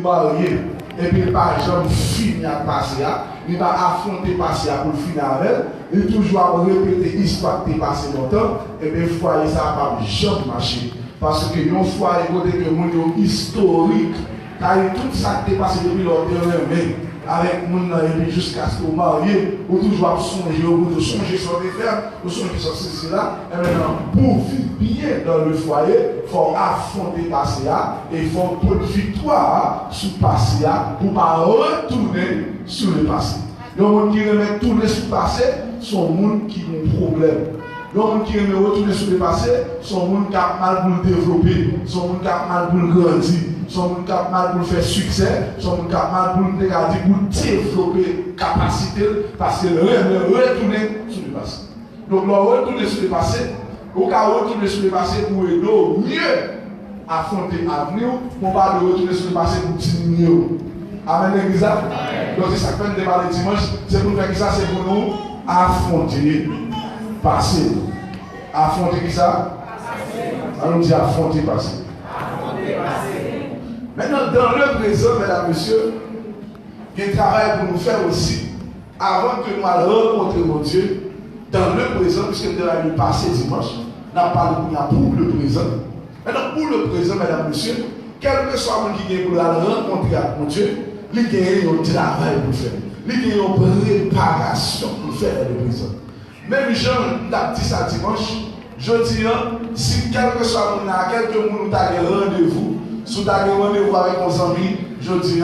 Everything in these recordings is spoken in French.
marié, et puis par exemple, fini à passer, il va affronter passer pour finir avec elle, il toujours répéter l'histoire qui est passée longtemps, et bien, le foyer, ça va pas jamais marcher. Parce que un foyer, côté que mon historique, car tout ça qui est passé depuis lors avec mon et puis jusqu'à ce qu'on marie, ou toujours songer, ou de songer sur les fermes, ou songer sur ceci là, et maintenant, pour vivre bien dans le foyer, il faut affronter passer et il faut prendre victoire sur passer pour ne pas retourner sur le passé. Les gens qui remettent tourner sur le passé sont les gens qui ont un problème. Les gens qui remettent retourner sur le passé sont les gens qui ont mal pour le développer, sont les gens qui ont mal pour le grandir. Sont gens qui ont mal pour faire succès, sont gens qui ont mal pour développer capacité, parce que retourner sur le passé. Donc, retourner sur le passé, au cas où retourner sur le passé pour aider mieux affronter l'avenir, pour pas retourner sur le passé pour diminuer. Amen, l'église. Donc, c'est ça que nous débat le dimanche, c'est pour faire ça, c'est pour nous affronter le passé. Affronter qui ça? Allons dire affronter le passé. Maintenant, dans le présent, mesdames et messieurs, il y a un travail pour nous faire aussi, avant que nous allions rencontrer mon Dieu, dans le présent, puisque nous avons passé dimanche, nous avons parlé pour le présent. Maintenant, pour le présent, mesdames et messieurs, quel que soit le monde qui vient pour rencontrer mon Dieu, il y a un travail pour faire. Il y a une préparation pour faire le présent. Même Jean l'a dit ça dimanche, je dis, si quel que soit le monde, quelques monde nous a rendez-vous, si vous avez rendez-vous avec nos amis, je dis,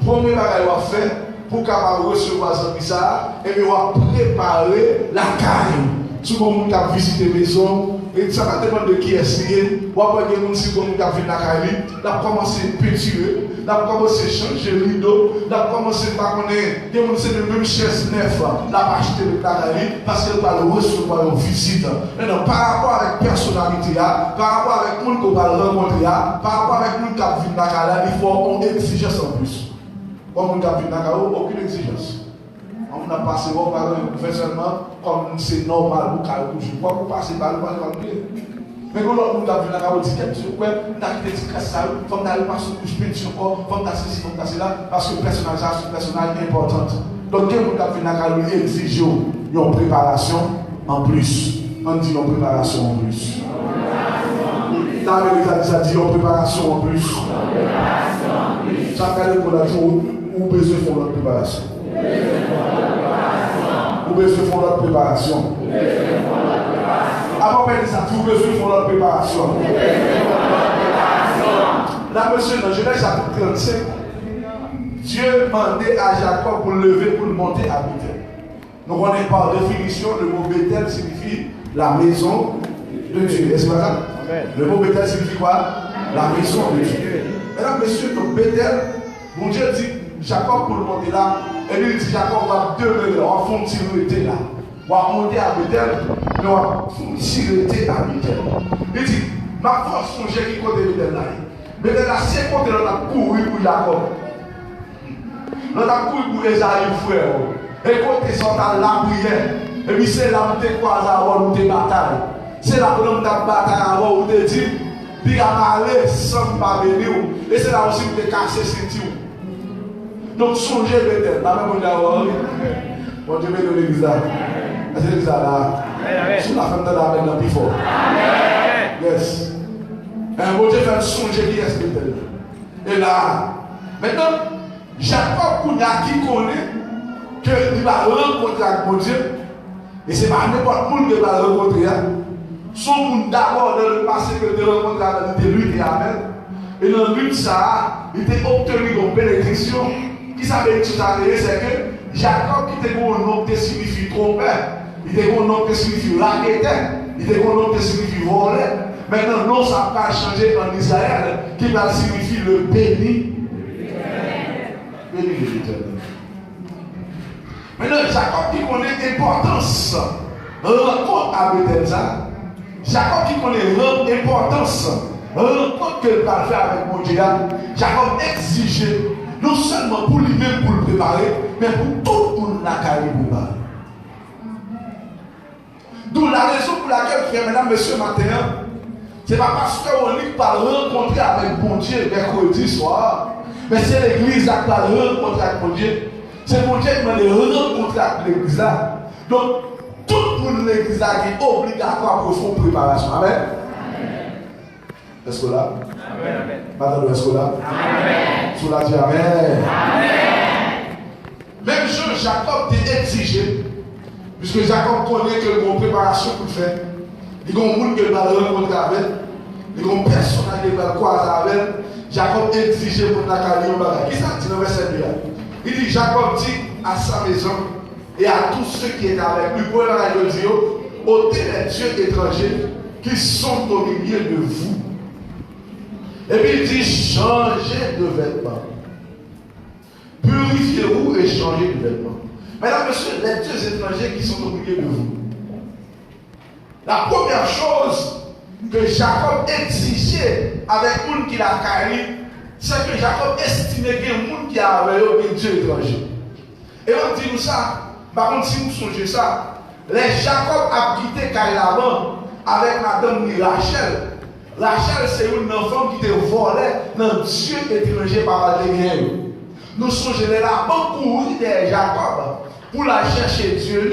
premier bagage à faire pour capable recevoir ça, et bien on va préparer la carrière. Si vous avez visité la maison, et ça va dépendre de qui est-ce lié, ou après que vous avez vu la carrière, vous avez commencé à péturer, vous avez commencé à changer le rideau, vous avez commencé à connaître, vous avez le même chaise neuf, vous avez acheté le carrière, parce que vous allez recevoir une visite. Maintenant, par rapport avec la personnalité, par rapport avec le monde que vous allez rencontrer, par rapport avec le monde qui a vu la carrière, il faut une exigence en plus. Comme on a vu la carrière, aucune exigence. On a passé par le gouvernement comme c'est normal pour carrière toujours. Pourquoi vous passez par le calendrier? Mais quand on a vu la carrière, on dit qu'est-ce que on a quitté ce casse-ça, il faut aller passer une couche peinture, il faut passer ceci, il faut passer là, parce que personnalisation personnelle est importante. Donc, quand on a vu la carrière, il exige une préparation en plus. On dit une préparation en plus. Dans l'Église, ça dit une préparation en plus. Ça fait pour la journée où besoin de faire notre préparation. Vous besoin de faire notre préparation. Avant de ça, vous besoin de faire notre préparation. Là, monsieur, dans Genèse chapitre 35, Dieu demandait à Jacob pour le lever, pour le monter à Bethel. Donc, on est par définition, le mot Bethel signifie la maison de Dieu. Est-ce que c'est ça? Le mot Bethel signifie quoi? La maison de Dieu. Mesdames, messieurs, donc Bethel, mon Dieu dit Jacob pour le monter là, et lui il dit Jacob va demeurer là, on va faire une tirette là. On va monter à Bethel, mais on va faire une tirette à Bethel. Il dit, ma force songeait qui côté Bethel là. Bethel là, c'est côté là, on a couru pour Jacob. On a couru pour les amis frères. Et côté sont dans la prière. Et puis c'est là où tu croises avant où tu batailles. C'est là où tu batailles avant où tu dis, puis à aller sans pas venir. Et c'est là aussi où tu casses ceinture. Donc songez Bethel. La même chose. Bon Dieu bénit l'église là. C'est l'église là. Sur la femme de la main plus fort. Yes. Et bon Dieu fait songer qui est Bethel. Et là, maintenant, Jacob qui connaît qu'il va rencontrer avec mon Dieu. Et ce n'est pas n'importe qui va rencontrer. Son monde d'abord dans le passé que de rencontrer avec lui et Amen. Et dans l'une ça, il était obtenu une bénédiction. Qui savait que ça c'est que Jacob qui était un nom qui signifie tromper, il était un nom qui signifie raqueter, il était un nom qui signifie voler. Maintenant, non, ça va changer en Israël, qui va signifier le béni. Béni de l'Éternel. Maintenant, Jacob qui connaît l'importance, rencontre à Bethel, Jacob qui connaît l'importance, rencontre qu'il va faire avec mon Dieu, Jacob exigeait non seulement pour lui-même pour le préparer, mais pour tout le monde la carrière préparée. D'où la raison pour laquelle, frère, mesdames, messieurs, matin, ce n'est pas parce qu'on n'est pas rencontré avec bon Dieu mercredi soir, Mais c'est l'église qui va rencontrer avec mon Dieu. C'est mon Dieu qui va rencontrer avec l'église là. Donc, tout le monde de l'église là qui est obligatoire pour faire une préparation. Amen. Est-ce que là? Amen. Madame, est-ce que là? Amen. Sous la dit Amen. Amen. Même chose, Jacob était exigé. Puisque Jacob connaît que le préparation pour faire. Il y a un monde qui va rencontrer avec. Il y a un personnage qui va croiser avec. Jacob exigé pour la carrière. Qui ça dit dans le verset 2? Il dit Jacob dit à sa maison et à tous ceux qui étaient avec lui, pour le dire, ôtez les dieux étrangers qui sont au milieu de vous. Et puis il dit changez de vêtements. Purifiez-vous et changez de vêtements. Mesdames, messieurs, les dieux étrangers qui sont au milieu de vous. La première chose que Jacob exigeait avec le monde qui l'a carré, c'est que Jacob estimait qu'il y a un monde qui a avec un Dieu étranger. Et on dit nous ça, par contre, si vous songez ça, les Jacob a quitté Kaïlaban avec madame Rachel. Rachel, c'est une enfant qui était volée dans Dieu étranger par la dernière. Nous songeons là, beaucoup de Jacob. Pour la chercher Dieu,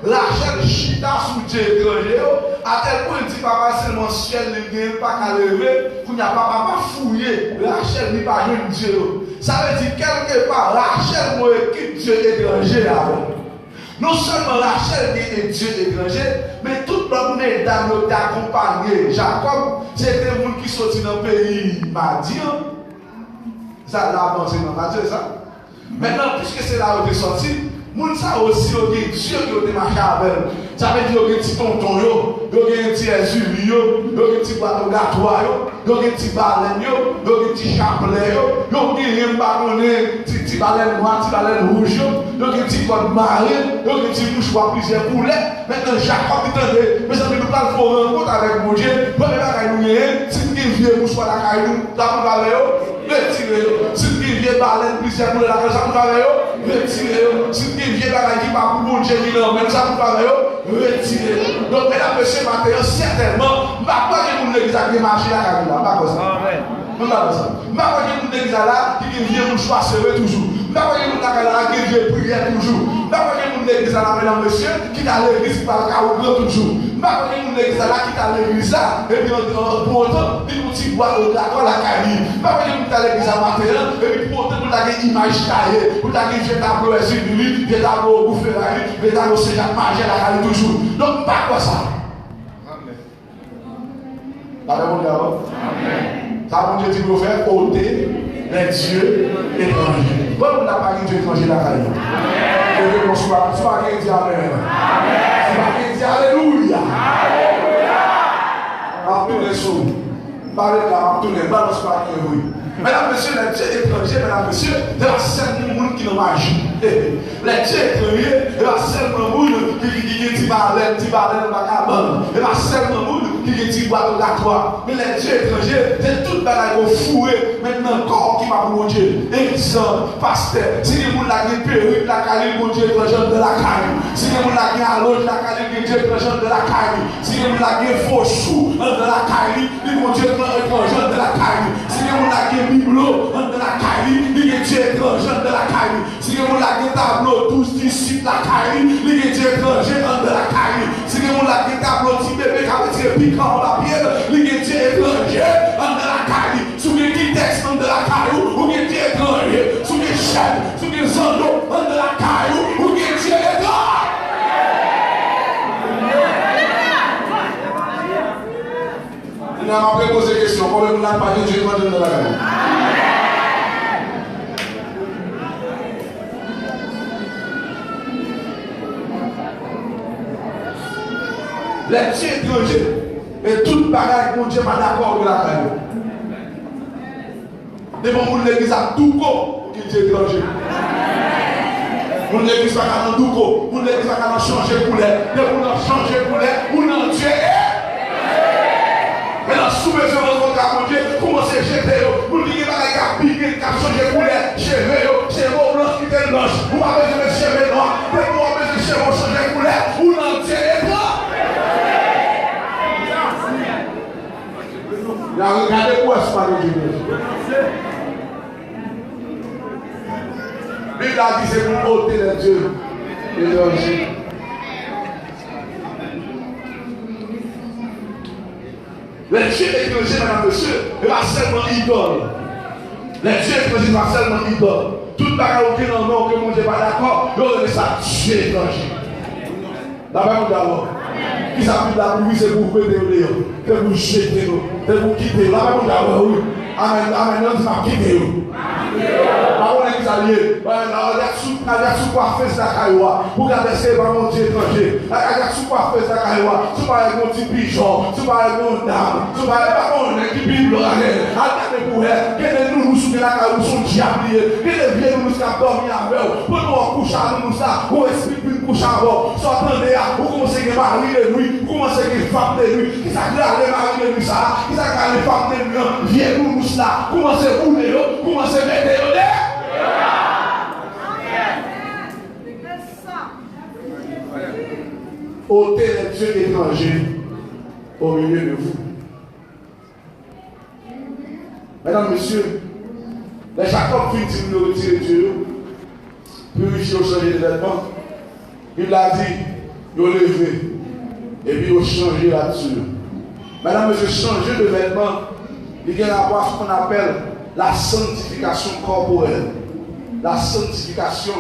Rachel chita sous Dieu étranger, à tel point il dit papa seulement ciel ne gagne pas qu'à lever, pour n'y a pas papa fouiller, Rachel n'est pas un Dieu. Ça veut dire quelque part, Rachel m'a équipe Dieu étranger avec. Non seulement Rachel est Dieu étranger, mais toute l'autre mesdames qui accompagné Jacob, c'était des gens qui sont dans le pays Madian. Ça l'a avancé dans Madian, ça. Maintenant, puisque c'est là où il est sorti, moun sa aussi au Dieu qui a marché avec. Ça veut dire qu'il y a un petit tonton, il y a un petit SUV, il y a un petit bateau gâtois, il y a un petit baleine, il y a un petit chapelet, il y a un petit baleine noir, un petit baleine rouge, il y a un petit code marine, il y a un petit mouchoir plusieurs poulets. Maintenant, Jacob dit attendez, mais ça veut dire que nous allons rencontre avec mon Dieu. Premier bagage nous y si nous avons vieux mouchoir à la caille, nous allons retirez-le. Si nous avons vieux baleine plusieurs poulets à la caille, nous allons retirez-le. Si nous avons vieux bagage qui va pour mon Dieu, même ça nous allons retirer. Donc, mesdames, messieurs, maintenant, certainement, je ne vais pas que vous l'église marcher la caille là. Pas comme ça. Je ne vais pas ça. Je ne vais pas que vous l'église là qui vient nous choisir toujours. Je ne vais pas que vous l'église là qui vient prier toujours. Je ne vais pas que vous l'église là, mesdames, messieurs, qui est à l'église par le cas où toujours. Je ne vais pas que vous l'église là qui est à l'église là, et puis pour autant, il nous dit boire la caille. Je ne vais pas que vous à l'église là matin, et puis pour autant, vous avez une image taillée, vous avez un tableau SUV, un tableau Boufférari, un tableau Saint-Jacques-Magie à la caille toujours. Donc, pas quoi ça. Amen. Ça, mon Dieu dit nous faire ôter les dieux étrangers. Pourquoi on n'a pas dit Dieu étranger la caille? Je veux qu'on soit quelqu'un dit Amen. Soit quelqu'un dit Alléluia. À tous les sous. Parlez là, à tous les balance pas qui oui. Mesdames, messieurs, les dieux étrangers, mesdames, messieurs, c'est la seule monde qui nous magie. Les dieux étrangers, c'est la seule monde qui dit baleine, macabane. C'est la seule monde qui dit boîte gâtois. Mais les dieux étrangers, c'est toute bagaille au fourré. Maintenant, corps qui m'a pour mon Dieu. Exemple, pasteur, si les gens qui ont perruque, la caille, mon Dieu étranger de la caille. Si les gens qui ont allonge, la caille, mon Dieu étranger de la caille. Si les gens qui ont faux chou, de la caille, mon Dieu étranger de la caille. Si les gens qui ont bibelot, de la caille, il est Dieu étranger de la caille. Si les gens qui ont tableau, tous disciples, la caille, il est Dieu étranger de la caille. Si les gens qui ont tableau, petit bébé, qui a tiré piquant la pierre, il est Dieu étranger de la caille. Sous les petits textes de la caille, ou il est Dieu étranger. Sous les chaînes, sous les anneaux de la caille, ou il est Dieu étranger. Il n'a pas posé des questions. Comment vous n'avez pas dit Dieu étranger de la caille? Les dieux étrangers et toute bagaille, mon Dieu m'a d'accord de la caille. Devant vous l'église à Douko, qui est Dieu étranger. Vous l'église pas qu'à Douko, vous l'église pas qu'à changer pour l'air. Devant vous changer pour l'air, vous n'en Dieu est. Mais dans sous-mesure de votre cas, mon Dieu, commencez à jeter, vous ne dites pas qu'il y a piqué, qu'il y a changé pour l'air, chez vos blancs qui étaient blanches, vous avez besoin de cheveux noirs, vous avez besoin de cheveux changer pour l'air, vous n'en Dieu est pas. Il a regardé où est-ce que Dieu. Bible a dit c'est pour ôter les dieux étrangers. Les dieux étrangers, madame, monsieur, n'est pas seulement idole. Les dieux étrangers n'est pas seulement idole. Tout bagage auquel on nom que mon Dieu n'est pas d'accord, on est ça Dieu étranger. La Bible d'abord. Qui s'appelle la pluie, c'est pour vous mettre au dehors. C'est pour vous jeter, c'est pour vous quitter. La Bible d'abord, oui. Amen, amen, on dit pas quitter. Par contre, les alliés, il y a sous quoi faire ça cailloua. Pour garder ces mon Dieu étranger. Il y a sous quoi faire ça cailloua. Tu vas avec mon petit pigeon, tu vas avec mon dame, tu vas avec mon équipe bible. Regardez pour elle. Quel est nous sous la cailloua, son diable. Quel est vieux nous qui a dormi avec eux. Pour nous coucher à nous ça, pour expliquer une couche à bord. Soit attendez à, vous commencez à marier de nuit, vous commencez à femme de nuit. Qui s'agrade les maris de nuit ça, qui s'agrade les femmes de nuit. Vieux nous là, commencez à rouler, commencez à mettre au dé. Ôtez les dieux étrangers au milieu de vous. Mesdames, messieurs, les Jacob fit de retirer Dieu, purifier au changer de vêtements. Il a dit, il a levé, et puis il a changé là-dessus. Mesdames, messieurs, changer de vêtements, il y a à voir ce qu'on appelle la sanctification corporelle. La sanctification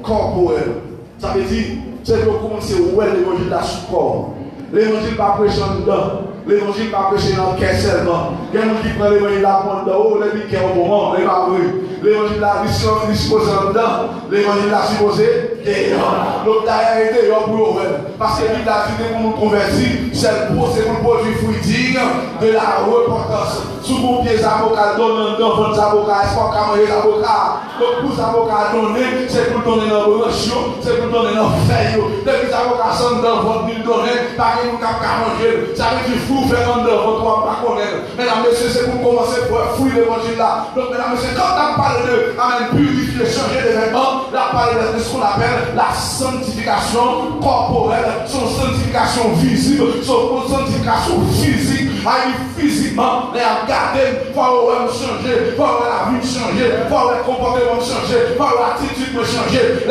corporelle. Ça veut dire, c'est pour commencer où est l'évangile de la sous-corps. L'évangile n'est pas prêché en dedans. L'évangile n'est pas prêché dans le cœur seulement. Il y a des gens qui prennent l'évangile là pour dedans. Oh, les gens qui ont au moment, les pas vrai. L'évangile là, il est supposé en dedans. L'évangile là, supposé dehors. Donc, d'ailleurs, il est dehors pour eux. Parce que l'Église a dit pour nous convertir, c'est pour le produit fruitier de la repentance. Sous vos pieds, les avocats donnent dans votre avocat. Est-ce qu'on peut manger les avocats? Donc, pour les avocats donner, c'est pour donner dans vos notions, c'est pour donner dans vos feuilles. Depuis les avocats sont dans votre ville donnée, pas que nous capons manger. Ça veut dire fou faire un dans votre homme, pas connaître. Mesdames, messieurs, c'est pour commencer pour fouiller l'évangile là. Donc, mesdames, messieurs, quand on parle de amen, purifier, changer de vêtements, là, on parle de ce qu'on appelle la sanctification corporelle, son sanctification visible, son sanctification physique. Physiquement, les regarder, il faut changer, il faut la vie changer, il faut le comportement changer, il faut l'attitude changer, il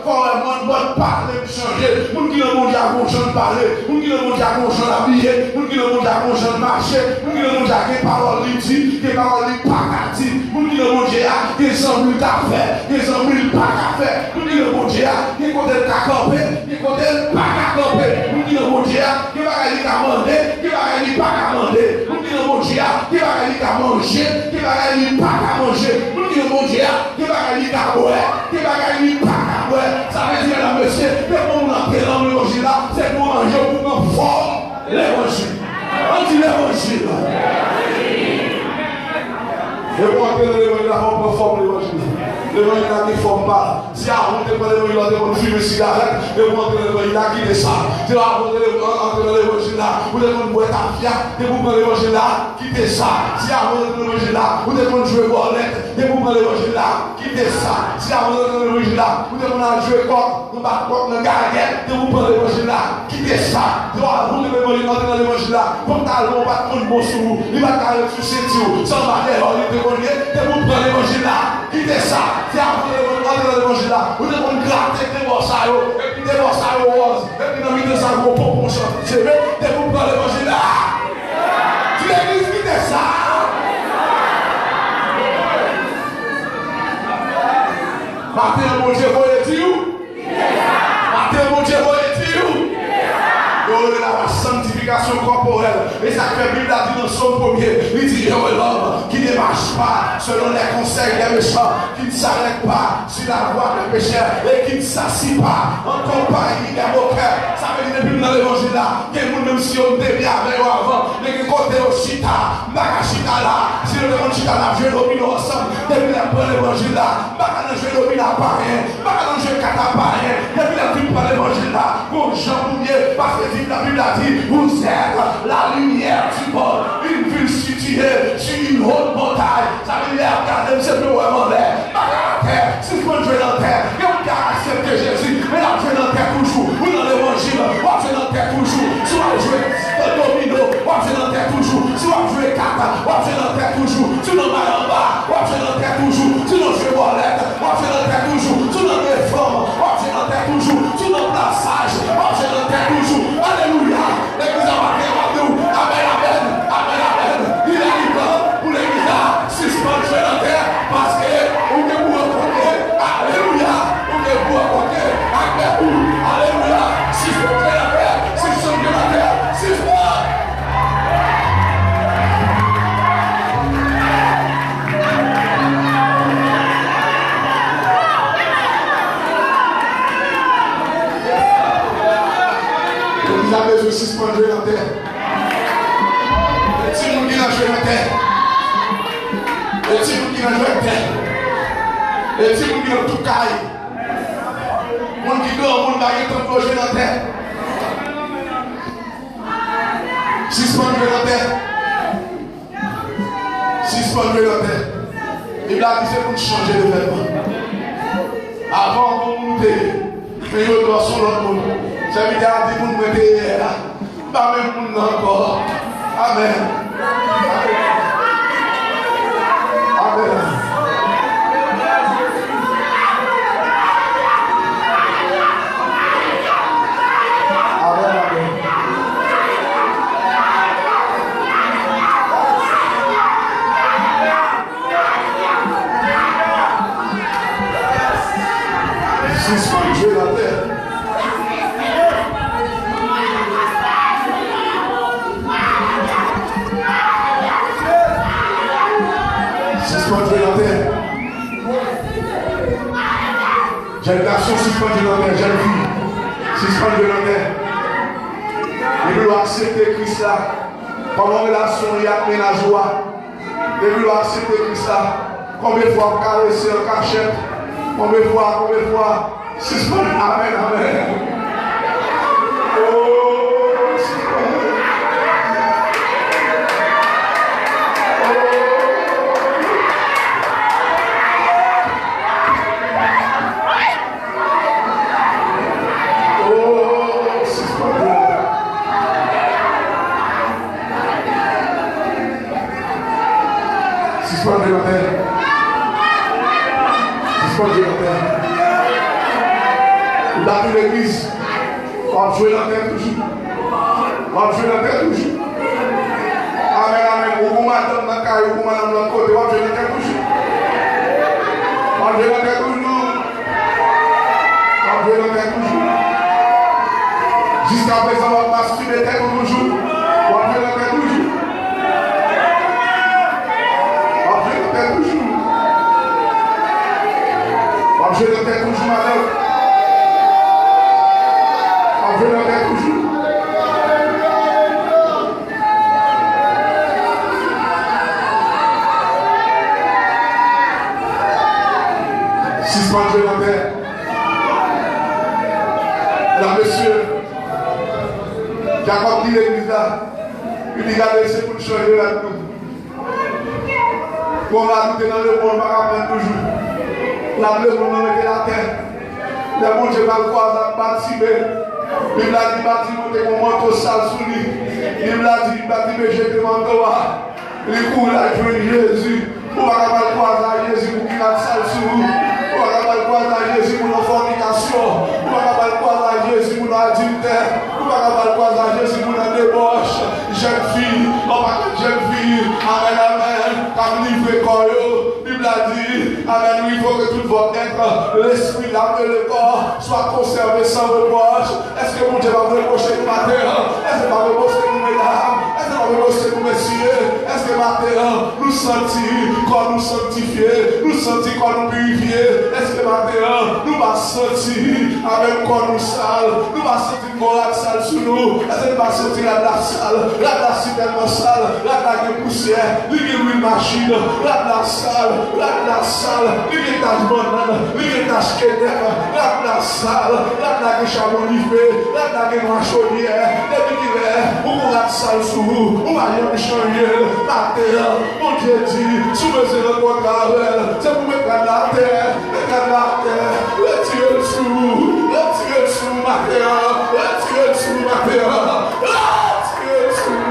faut le mode parler changer. Nous qui le monde à bon de parler, nous qui le monde à bon de habiller, nous qui le monde à bon de marcher, nous qui le monde à des paroles dit, des paroles pas dit, nous qui le monde à des embrouilles à faire, des embrouilles pas à faire, nous qui le monde à des côtés à camper, des côtés pas à camper, nous qui le monde à des bagages à manger, des bagages pas à manger, nous qui le monde à des bagages à manger, des bagages pas à manger, nous qui le monde à des bagages à boire, des bagages pas à boire. Ça veut dire, mesdames, messieurs, que pour nous entrer dans l'évangile là, c'est pour manger, pour prendre forme l'évangile. On dit l'évangile. Et pour entrer dans l'évangile là, on prend forme l'évangile. L'évangile là ne forme pas. Si avant de prendre l'évangile là, on fume une cigarette, et pour entrer dans l'évangile là, quittez ça. Si avant de entrer dans l'évangile là, vous devez boire ta fiat, et pour prendre l'évangile là, quittez ça. Si avant de prendre l'évangile là, vous devez jouer bolette, et pour prendre l'évangile là, quittez ça. Si avant de prendre l'évangile là, vous devez jouer coq, nous battons dans la garguette, et pour prendre l'évangile là, quittez ça. Si avant de entrer dans l'évangile là, comme talon, pas de bon sous vous, il va carrer sur ses tirs, sans barrière, il te connaît, et pour prendre l'évangile là, quittez ça. Si avant de entrer dans l'évangile là, vous devez gratter des bossards, et puis des bossards roses, et puis dans le milieu de ça, vous pouvez chanter. C'est vrai, et pour prendre l'évangile là. Tu l'église, quittez ça. Matin, mon Dieu, voyez-tu? Matin, mon Dieu, voyez-tu? La sanctification corporelle. Et ça fait Bible a dit dans son premier, il dit l'homme qui ne marche pas selon les conseils des méchants, qui ne s'arrête pas sur la voie des pécheurs et qui ne s'assit pas en compagnie des moqueurs. Ça veut dire depuis dans l'évangile là, que nous même si on devient avec eux avant, les côtés au chita, chita là, si le monde chita là, je domine ensemble, depuis la première l'évangile là, je domine à Paris, je cata Paris, depuis la première l'évangile là, pour Jean Bouvier, parce que la Bible a dit, vous êtes la lumière du monde, une ville située sur une haute montagne. Ça veut dire, regardez, c'est plus vraiment l'air. Pas dans la terre, si vous jouez dans la terre, et on a accepté Jésus, mais là, jouez dans la terre toujours, ou dans l'évangile, ou jouez dans la terre toujours, soit vous jouez dans le domino, ou jouez dans la terre toujours, soit vous jouez kata, ou jouez dans la terre toujours, sinon mal en bas, ou jouez dans la terre toujours, sinon jouez bolette, ou jouez dans la terre toujours. Et si vous dites tout caille, mon qui grand, mon baguette en projet dans la terre. Suspendre dans la terre. Suspendre dans la terre. Et là, c'est pour changer de vêtements. Avant, vous montez. Mais il doit sur l'autre monde. Ça veut dire que vous mettez là. Pas même pour encore. Amen. Amen. Suspendre la terre. Suspendre la terre. Jeune garçon, suspendre la terre. Jeune fille, suspendre la terre. Il veut accepter Christ là. Comme en relation, il y a plein la joie. Il veut accepter Christ là. Combien de fois caresser un cachette? Combien de fois? Suspendre. Amen, amen. Oh, suspendre. Suspendre la terre. Suspendre la terre. Dans l'église, on va jouer la terre toujours. On va jouer la terre toujours. Amen, amen. Ou vous madame la caille, ou vous madame la côté, on va jouer la terre toujours. On va jouer la terre toujours. On va jouer la terre toujours. Jusqu'à présent, on va masquer la terre toujours. On va jouer la terre toujours. Je le fais toujours, madame. Je le fais toujours. Suspendre la terre. Là, monsieur, Jacob dit l'église là. Il dit, regardez, c'est pour changer la tout. Pour la lutter dans le monde, on va apprendre toujours. La bleu pour nous mettre la terre. Les bons Dieu va croire à bâtiment. Il a dit bâtiment de mon manteau sale sous lui. Il a dit bâtiment jeter manteau. Il court la joie Jésus. Pour avoir croire à Jésus pour qu'il a sale sous nous. Pour avoir croire à Jésus pour nos fornications. Pour avoir croire à Jésus pour nos adultères. Pour avoir croire à Jésus pour nos débauches. Jeune fille, on va que jeune fille. Amen, amen. Comme livre Koyo. Bible a dit, amen, il faut que tout votre être, l'esprit, l'âme et le corps soient conservés sans reproche. Est-ce que mon Dieu va vous reprocher nous matin? Est-ce que va vous reprocher nous mesdames? Est-ce que va vous reprocher nous messieurs? Est-ce que matin nous sentir quand nous sanctifier, nous sentir quand nous purifier? Est-ce que matin nous va sentir, amen, quand nous sales, nous va sentir qu'on sale sous nous? Est-ce que nous va sentir la glace sale, la glace tellement sale, la glace de poussière, l'huile machine, la glace sale, la glace sale, l'héritage banane, l'héritage kédem, la glace sale, la glace charbon livré, la glace noix chaudière, depuis qu'il est, on va sale sous vous, on va rien changer, la terre, mon Dieu dit, soumez le contraire, c'est pour mettre la terre, retirez le sous, ma terre, retirez le sous, ma terre, retirez le sous.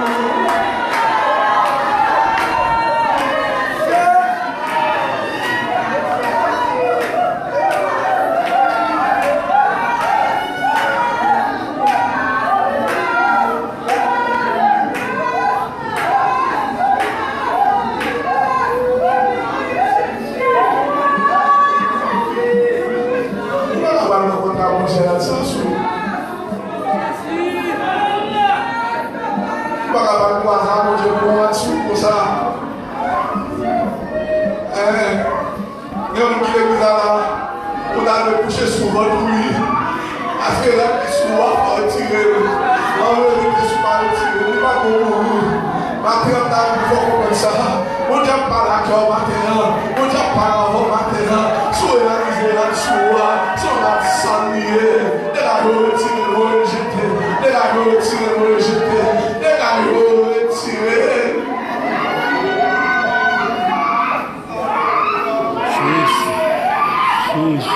Jésus.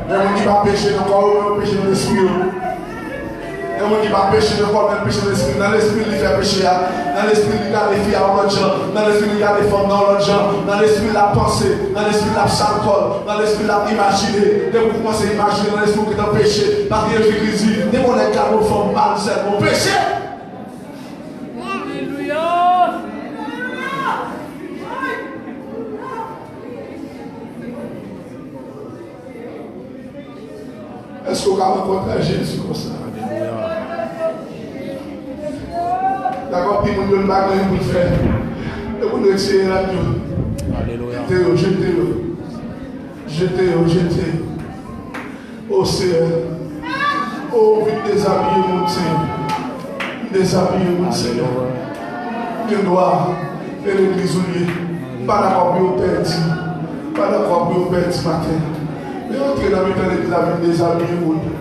Il y a des gens qui ne pas pécher dans le corps, mais pécher dans l'esprit. Il y a des gens qui ne pas pécher dans le corps, mais pécher dans l'esprit. Dans l'esprit, il fait pécher. Dans l'esprit, il garde les filles à l'autre gens. Dans l'esprit, il garde les femmes dans l'autre gens. Dans l'esprit, la pensée. Dans l'esprit, la s'alcool. Dans l'esprit, la imaginer. Dès que vous commencez à imaginer dans l'esprit, vous êtes péché. Parce que Jésus dit, dès qu'on est calme, femme mal, c'est mon péché. Est-ce qu'on va rencontrer Jésus comme ça? D'accord, puis nous ne pas pour le faire. Et vous nous tirez là-dedans. Alléluia. Jetez. Oh Seigneur. Oh, vite déshabiller mon Dieu. Déshabiller mon Seigneur. Je dois faire l'église oubliée. Pas d'accord pour vous perdre. Pas d'accord pour vous perdre matin. Mais entrez dans l'église avec déshabiller mon Dieu.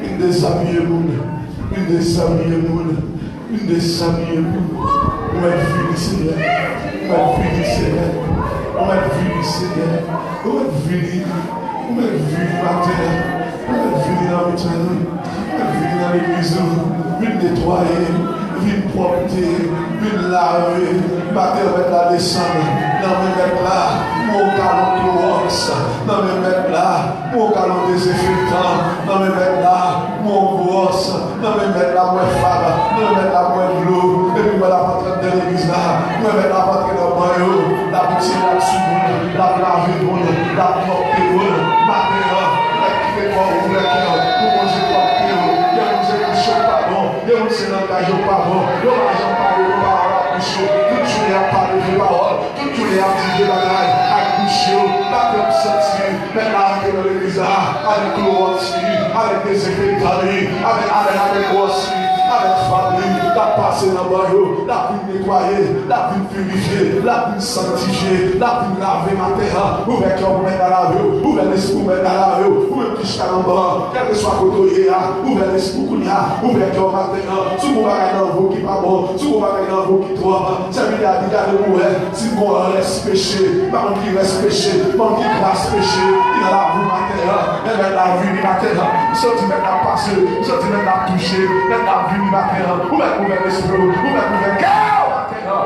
Une déshabiller mon Dieu. Une déshabiller mon Dieu. Une déshabiller mon Dieu. On va être fini, Seigneur. On va être fini, Seigneur. On va être fini, Seigneur. On va être fini. On va être fini matin. On va être fini dans l'église. On va être fini dans l'église. Une nettoyer. Une propter. Une laver. Matin, on va être la descendre. Non, mais mettre là. Mon calon Clorox. Non, mais mettre là. Mon calon désinfectant. Non, mais mettre là. Mon brosse. Non, mais mettre là. Mon femme. Non, mais mettre là. Mon l'eau. Et puis, moi, la rentrée de l'église là. Moi, mettre la rentrée dans le maillot. La boutique là-dessus. La laver. La porter. Matin, qui fait quoi? Vous voulez qu'il y ait. Pour manger quoi? Il y a un musée qui chauffe pas bon. Il y a un musée qui n'engage pas bon. Il y a un agent pas bon. Tout tu les as parlé de parole. Tout tu les as dit de la taille. Pas comme sentir, mais là, dans l'église, avec Clorox, avec des effectats, avec aussi, avec famille, la passer dans le boyau, la vie nettoyer, la vie purifier, la vie sanctifier, la vie laver ma terre, ouvert cœur pour mettre dans la vie, ouvert l'esprit pour mettre dans la vie, ouvert qui jusqu'à l'en bas, quel que soit côté, ouvert l'esprit pour ouvert cœur maintenant, si vous avez dans vous qui pas bon, si vous avez dans vous qui trop, c'est bien dit, regardez-vous, si vous reste péché, par contre qui reste péché, par contre qui grâce péché, il a la vie matin, il a la vie matin, sorti mettre la passer, sorti mettre la toucher, mettre la vie matin, ouvert l'esprit, ouvert cœur matin.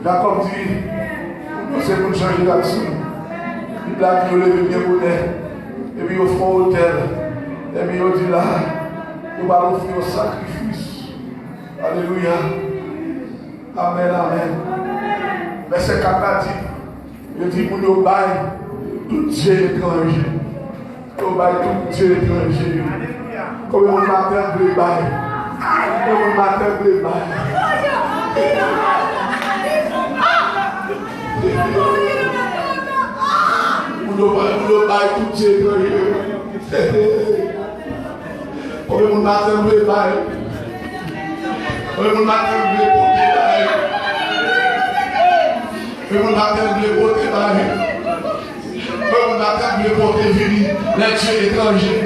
Jacob dit, c'est pour changer là-dessus. Il a dit, il bien bonnet. Et puis, il fait un hôtel. Et puis, il dit là, il va offrir un sacrifice. Alléluia. Amen, amen. Verset 4 a dit, il dit, pour nous bailler tout Dieu étranger. Nous bailler tout Dieu étranger. Comme on matin, vous bailler. Comme on matin, vous bailler. Nous bailler tout Dieu étranger. Comme on matin, vous bailler. Comme on matin, vous bailler. Mais mon matin voulait porter Marie. Mais mon matin voulait porter Vini, les dieux étrangers.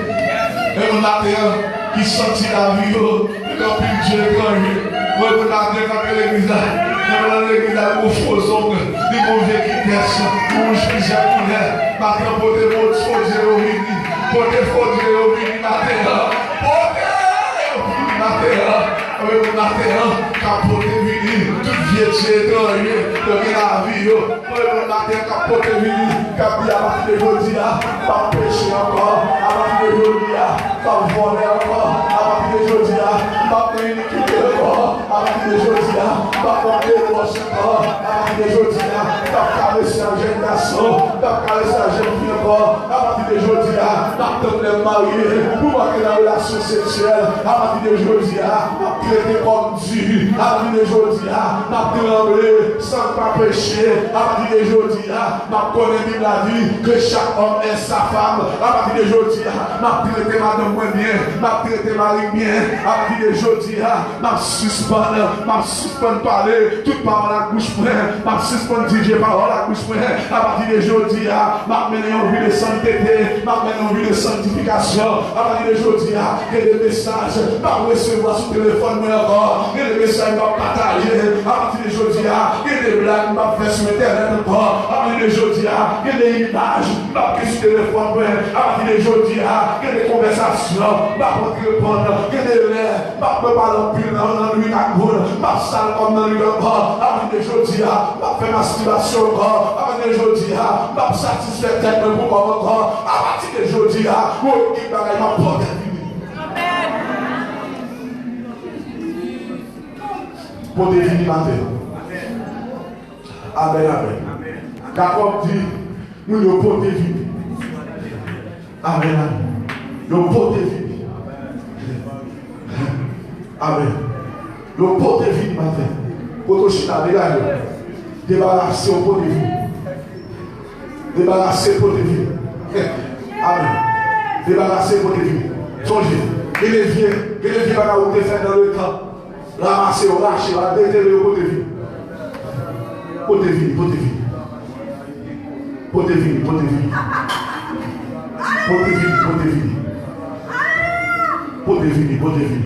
Mais mon matin qui sentit la vie, et quand plus Dieu étranger. Mais mon matin quand l'église là, dans l'église là, mon faux ongle, les mauvais qui test, mon juge à couler. Matin porter mon faux Dieu au Vini, porter faux Dieu au Vini matin. Porter au Vini matin. Mais mon matin, quand porter Vini, tout vieux Dieu étranger. De la vie, le matin, quand porte vini, quand il y a parti de jeudi, pas pécher encore, à partir de jeudi, pas voler encore, à partir de jeudi, pas iniquité encore, à partir de jeudi, pas porter le roche encore, à partir de jeudi, pas caresser un jeune garçon, pas caresser un jeune fille encore, à partir de jeudi, pas tenter de marier, pour marquer la relation sexuelle, à partir de jeudi, pas traiter comme Dieu, à partir de jeudi, pas trembler. sans pas pécher. À partir de aujourd'hui, ma connais la vie, que chaque homme est sa femme. À partir de aujourd'hui, m'a traité madame moi bien, m'a traité mari bien. À partir de aujourd'hui, m'a suspend parler, toute parole à bouche pleine, m'a suspend dire parole à bouche pleine. À partir de aujourd'hui, m'a mené en vie de sainteté, m'a mené en vie de sanctification. À partir de aujourd'hui, il y a des messages, m'a recevoir sur le téléphone, il y a des messages, m'a partager. À partir de aujourd'hui, il y a des blagues, m'a fait sur internet encore. À partir de aujourd'hui, il y a des images, m'a pris sur le téléphone. À partir de aujourd'hui, il y a des conversations, m'a répondre, il y a des lèvres, m'a préparé en pile dans lui à cour, m'a salle comme dans lui encore. À partir de aujourd'hui, m'a fait masturbation encore. À partir de aujourd'hui, m'a satisfait tête pour moi encore. À partir de aujourd'hui, mon équipe m'a porté. Pour des vies matin. Amen, amen. Jacob dit, nous ne pouvons pas vivre. Amen, amen. Nous pouvons pas vivre. Amen. Nous pouvons pas vivre matin. Pour que je débarrasser au pot de vie. Débarrasser au pot de vie. Amen. Débarrasser au pot de vie. Songez. Il est vieux. Il est vieux à vous faire dans le camp. Ramasser, lâcher, déterrer au pot de vie. Pot de vie, pot de vie. Pot de vie, pot de vie. Pot de vie, pot de vie. Pot de vie, pot de vie.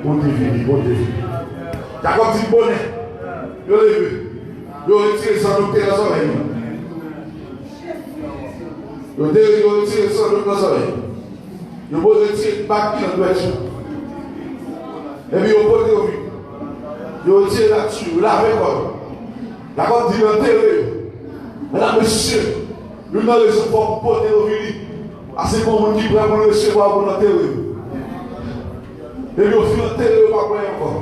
Pot de vie, pot de vie. Jacob dit bonnet. Yo levé. Yo retiré sans doute dans les oreilles. Yo retiré sans doute dans les oreilles. Yo retiré bac dans le doigt. Et puis, au côté de vie, il tire là-dessus, il lave encore. D'accord, dit l'enterré. Mesdames, messieurs, nous n'avons pas pour porter au vie. Assez bon monde qui prend pour le recevoir pour l'enterrer. Et puis, au final, l'enterrer, il ne va pas encore.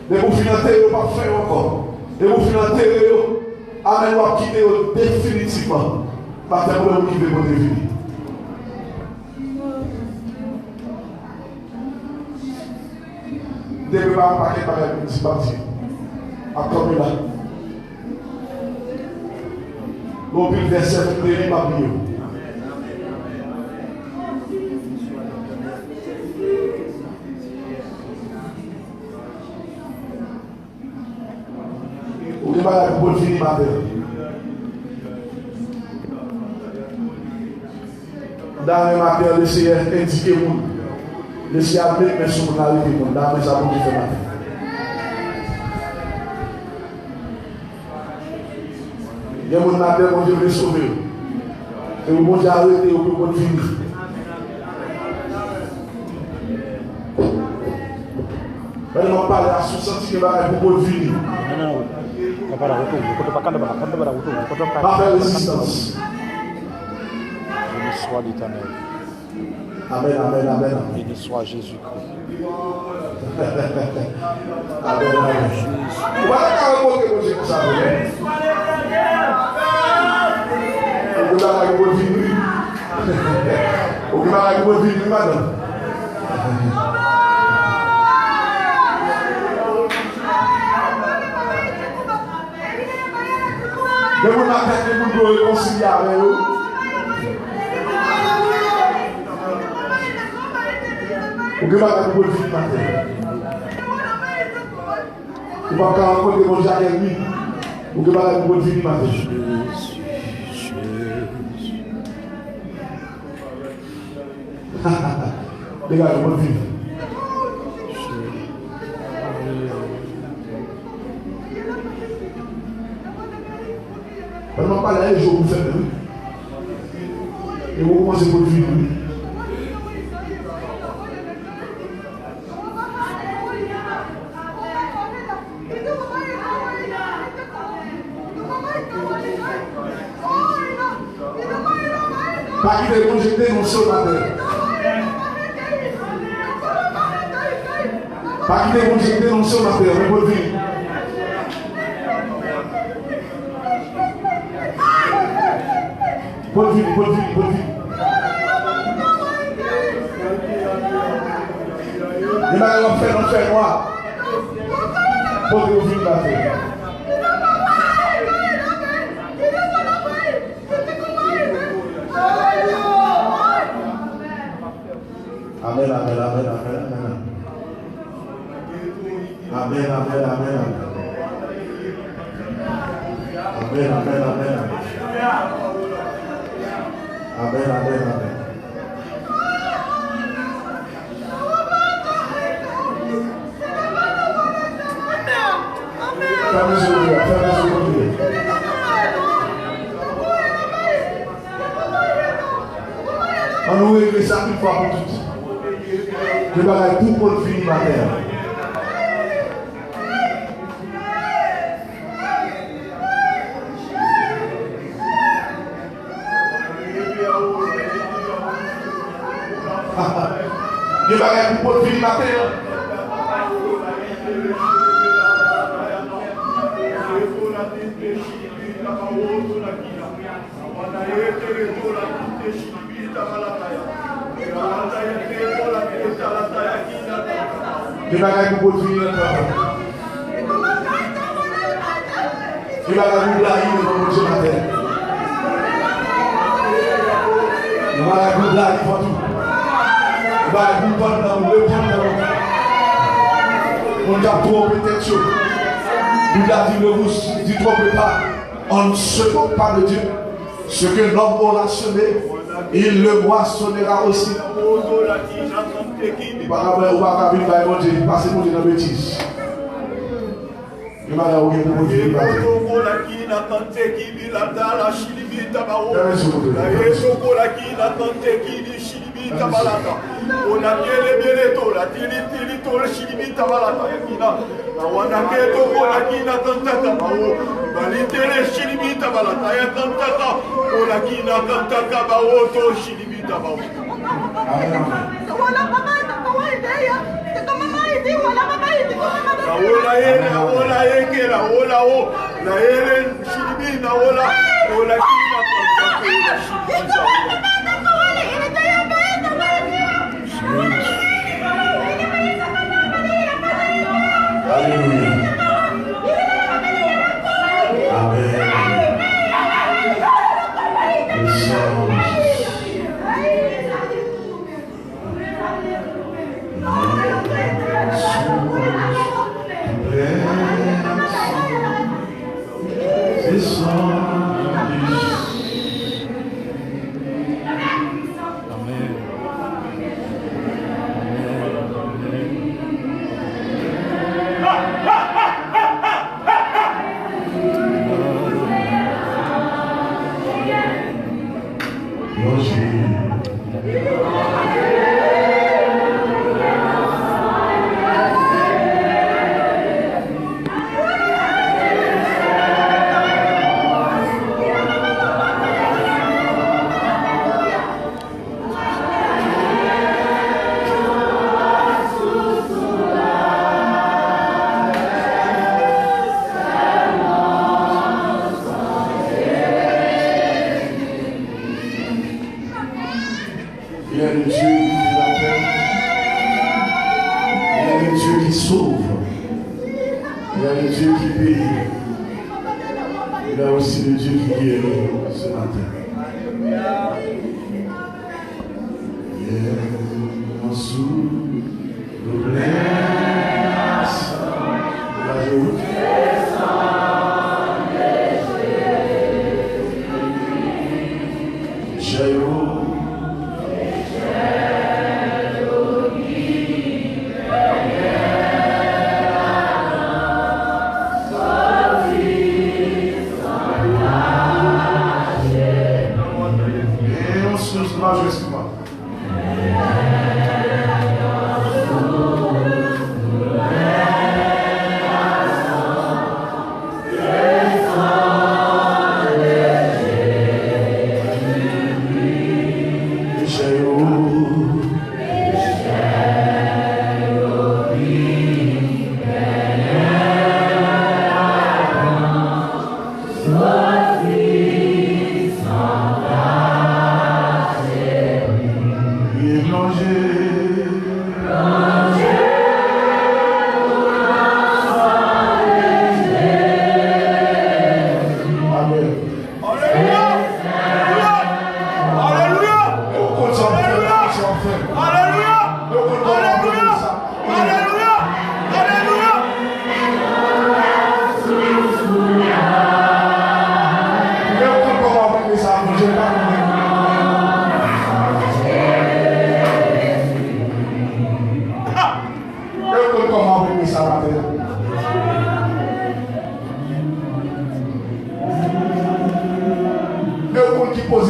Et puis, au final, l'enterrer, il ne va pas faire encore. Et puis, au final, l'enterrer, il va quitter définitivement. Pas de problème qui veut porter vie. Deve pas un paquet par la municipalité. À comme là. L'objet verset pour les papiers. Ou de malade pour finir matin. Dans le matin, le Seigneur indique laissez appeler, mais sur mon arrivée, mon dame, mais ça va vous faire. Il y a mon matin, mon Dieu veut sauver. Et mon Dieu arrêté, au plus de finir. Mais on parle à ce sens que va être pour finir. Pas faire résistance. Béni soit l'Éternel. Amen, amen, amen. Béni soit Jésus-Christ. Amen, amen. Voilà quand on monte comme ça. On va la bonne vie. On va la bonne vie, madame. Mais vous n'avez pas de réconcilier avec eux. Vous ne pouvez pas vous dire matin. Vous ne pouvez pas rencontrer mon Jacques et lui. Vous ne pouvez pas vous dire matin. Les gars, vous pouvez vivre. Pendant pas les jours, vous faites. Et vous commencez à vivre. Pas qu'il est jeté dans ce matin. Pas qu'il est jeté dans ce matin. On peut vivre. Bonne vie, bonne vie, bonne vie. Il va faire noir. Portez vos filles battre. Amen, amen, amen, amen, amen. Amen, amen, amen, amen. Amen, amen, amen, amen. Amen, amen, amen. Fermez les yeux, fermez les yeux. On nous règle ça une fois pour toutes. Je vais aller tout pour le finir ma terre. Je vais aller tout pour le finir ma terre. Je vais aller pour le finir. Je vais aller pour la vie de mon Dieu ma terre. Je vais aller pour la vie pour tout. Je vais aller pour le prendre. On a trop peut-être chaud. Nous a dit ne vous dit trop pas. On ne se moque pas de Dieu. Ce que l'homme aura semé, il le moissonnera aussi. Passez mon Dieu dans la bêtise. Je vais aller pour Dieu. Ona kele beleto la tili tole shilibita balata yakina na wana keto kola kina kantaka bawo balitele shilibita balata yakantaka kola kina kantaka bawo to shilibita bawo wala baba tawa ideya kama mama ide wala baba ide wala yeke la wala o la yele shilibita wala kola kina kantaka shilibita Alléluia. Amen.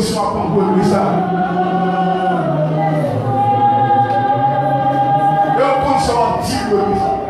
position à prendre pour lui ça. Et on compte ça en 10 pour lui ça.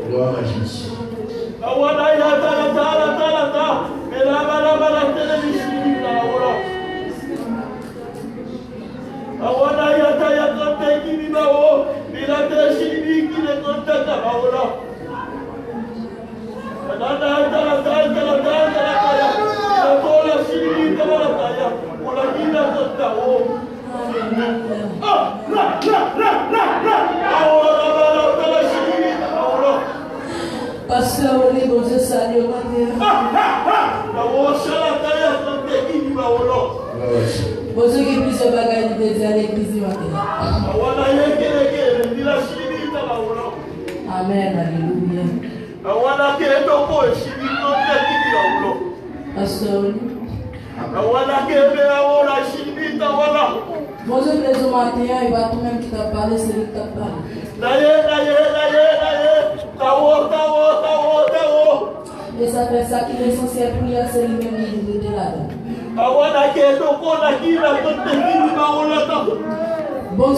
Gloire à Jésus. Pasteur, on est bon Dieu, salut, bon Dieu, qui plusieurs bagages de dire à l'église matin. Amen, alléluia. Pasteur, bon Dieu, les hommes matin, il va tout même qui t'a parlé, c'est lui qui t'a parlé. Et ça fait ça qui est essentiel pour lui, c'est lui-même qui est là-dedans. Bon